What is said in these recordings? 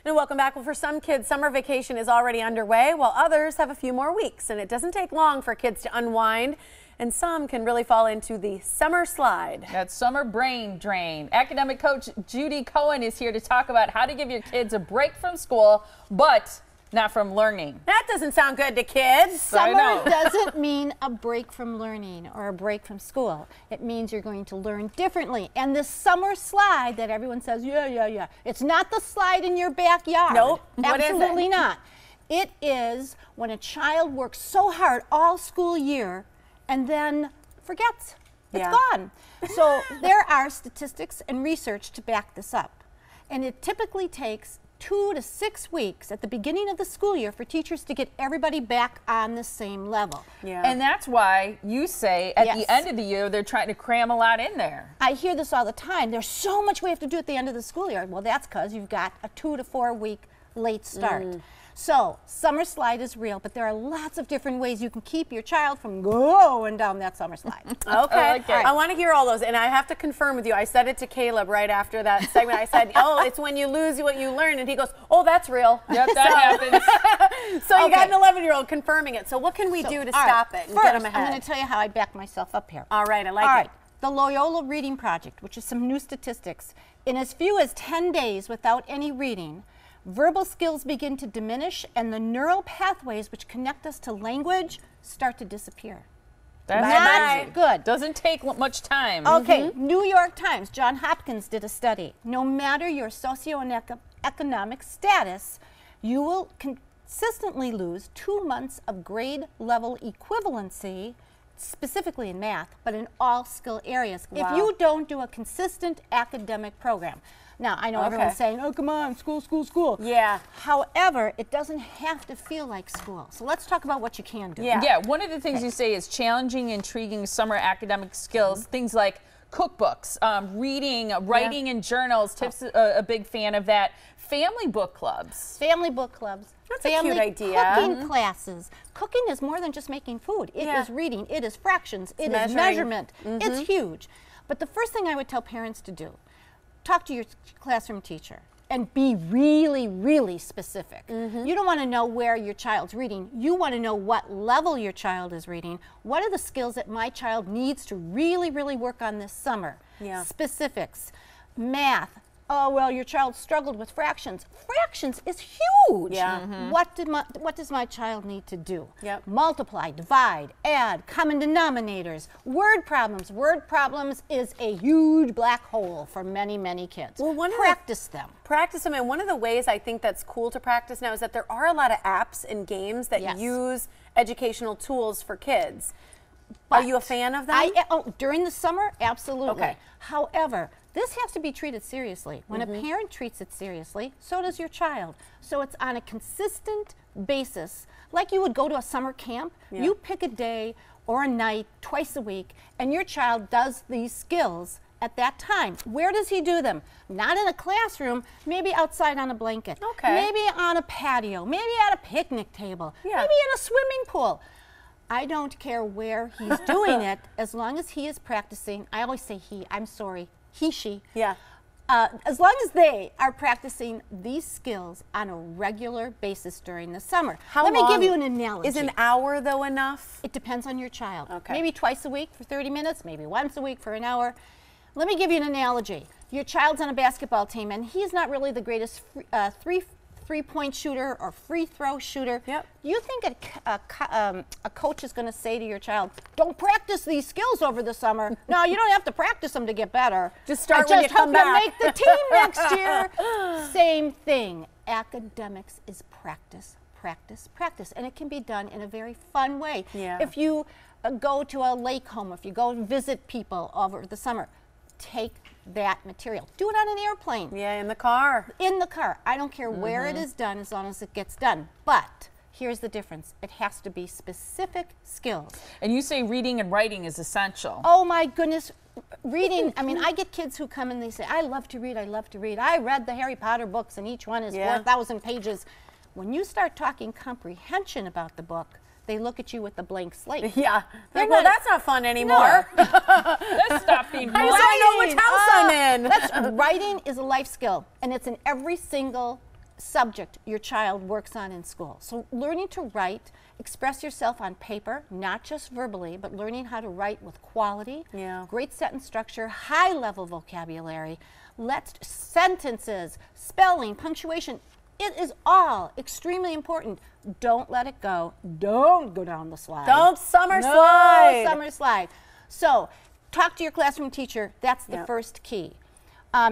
And welcome back. Well, for some kids, summer vacation is already underway, while others have a few more weeks. And it doesn't take long for kids to unwind, and some can really fall into the summer slide. That summer brain drain. Academic coach Judy Cohen is here to talk about how to give your kids a break from school, but not from learning. That doesn't sound good to kids. Summer doesn't mean a break from learning or a break from school. It means you're going to learn differently. And this summer slide that everyone says, yeah, it's not the slide in your backyard. Nope. Absolutely not. It is when a child works so hard all school year and then forgets. It's gone. So there are statistics and research to back this up. And it typically takes 2 to 6 weeks at the beginning of the school year for teachers to get everybody back on the same level. And that's why you say at the end of the year they're trying to cram a lot in there. I hear this all the time. There's so much we have to do at the end of the school year. Well, that's because you've got a 2 to 4 week late start. So summer slide is real, but there are lots of different ways you can keep your child from going down that summer slide. Okay, I want to hear all those, and I have to confirm with you. I said it to Caleb right after that segment. I said, oh, it's when you lose what you learn, and he goes, oh, that's real. Yep, that happens. So you got an 11-year-old confirming it. So what can we do to stop it and get them ahead? I'm going to tell you how I back myself up here. All right, I like it. The Loyola Reading Project, which is some new statistics. In as few as 10 days without any reading, verbal skills begin to diminish and the neural pathways which connect us to language start to disappear. That's not good. Doesn't take much time. Okay, New York Times, Johns Hopkins did a study. No matter your socioeconomic status, you will consistently lose 2 months of grade level equivalency, specifically in math, but in all skill areas, if you don't do a consistent academic program. Now, I know everyone's saying, oh, come on, school, school, school. Yeah. However, it doesn't have to feel like school. So let's talk about what you can do. Yeah, one of the things you say is challenging, intriguing summer academic skills, things like cookbooks, reading, writing in journals. Tiff's a big fan of that. Family book clubs. Family book clubs. That's a cute idea. Cooking classes. Cooking is more than just making food. It is reading. It is fractions. It is measurement. It's huge. But the first thing I would tell parents to do, talk to your classroom teacher and be really, really specific. You don't want to know where your child's reading. You want to know what level your child is reading. What are the skills that my child needs to really, really work on this summer? Specifics. Math. Oh, well, your child struggled with fractions. Fractions is huge. What does my child need to do? Multiply, divide, add, common denominators, word problems. Word problems is a huge black hole for many, many kids. Well, practice them. Practice them, and one of the ways I think that's cool to practice now is that there are a lot of apps and games that use educational tools for kids. Are you a fan of them? During the summer, absolutely. Okay. However, this has to be treated seriously. When a parent treats it seriously, so does your child. So it's on a consistent basis. Like you would go to a summer camp, you pick a day or a night twice a week, and your child does these skills at that time. Where does he do them? Not in a classroom, maybe outside on a blanket. Maybe on a patio, maybe at a picnic table, maybe in a swimming pool. I don't care where he's doing it, as long as he is practicing. I always say he, I'm sorry, he, she. As long as they are practicing these skills on a regular basis during the summer. Let me give you an analogy. Is an hour, though, enough? It depends on your child. Maybe twice a week for 30 minutes, maybe once a week for an hour. Let me give you an analogy. Your child's on a basketball team, and he's not really the greatest three-point shooter or free throw shooter. You think a coach is going to say to your child, don't practice these skills over the summer. No, you don't have to practice them to get better. Just start when you come back. Make the team next year. Same thing. Academics is practice, practice, practice. And it can be done in a very fun way. If you go to a lake home, if you go and visit people over the summer, take that material. Do it on an airplane. In the car. In the car. I don't care where it is done as long as it gets done. But here's the difference. It has to be specific skills. And you say reading and writing is essential. Oh my goodness. Reading, I mean, I get kids who come and they say, I love to read, I love to read. I read the Harry Potter books and each one is 4,000 pages. When you start talking comprehension about the book, they look at you with a blank slate. They're like, well, that's not fun anymore. Let's stop being I just want to know which house I'm in. Writing is a life skill, and it's in every single subject your child works on in school. So learning to write, express yourself on paper, not just verbally, but learning how to write with quality, great sentence structure, high level vocabulary, sentences, spelling, punctuation. It is all extremely important. Don't let it go. Don't go down the slide. Don't summer slide. No summer slide. So talk to your classroom teacher. That's the first key.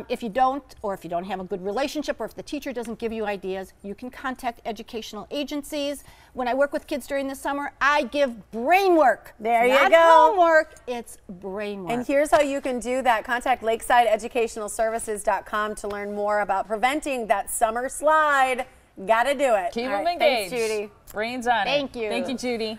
If you don't, or if you don't have a good relationship, or if the teacher doesn't give you ideas, you can contact educational agencies. When I work with kids during the summer, I give brain work. There you go. Not homework, it's brain work. And here's how you can do that. Contact lakesideeducationalservices.com to learn more about preventing that summer slide. Gotta do it. Keep All them right, engaged. thanks, Judy. Brains on it. Thank you. Thank you, Judy.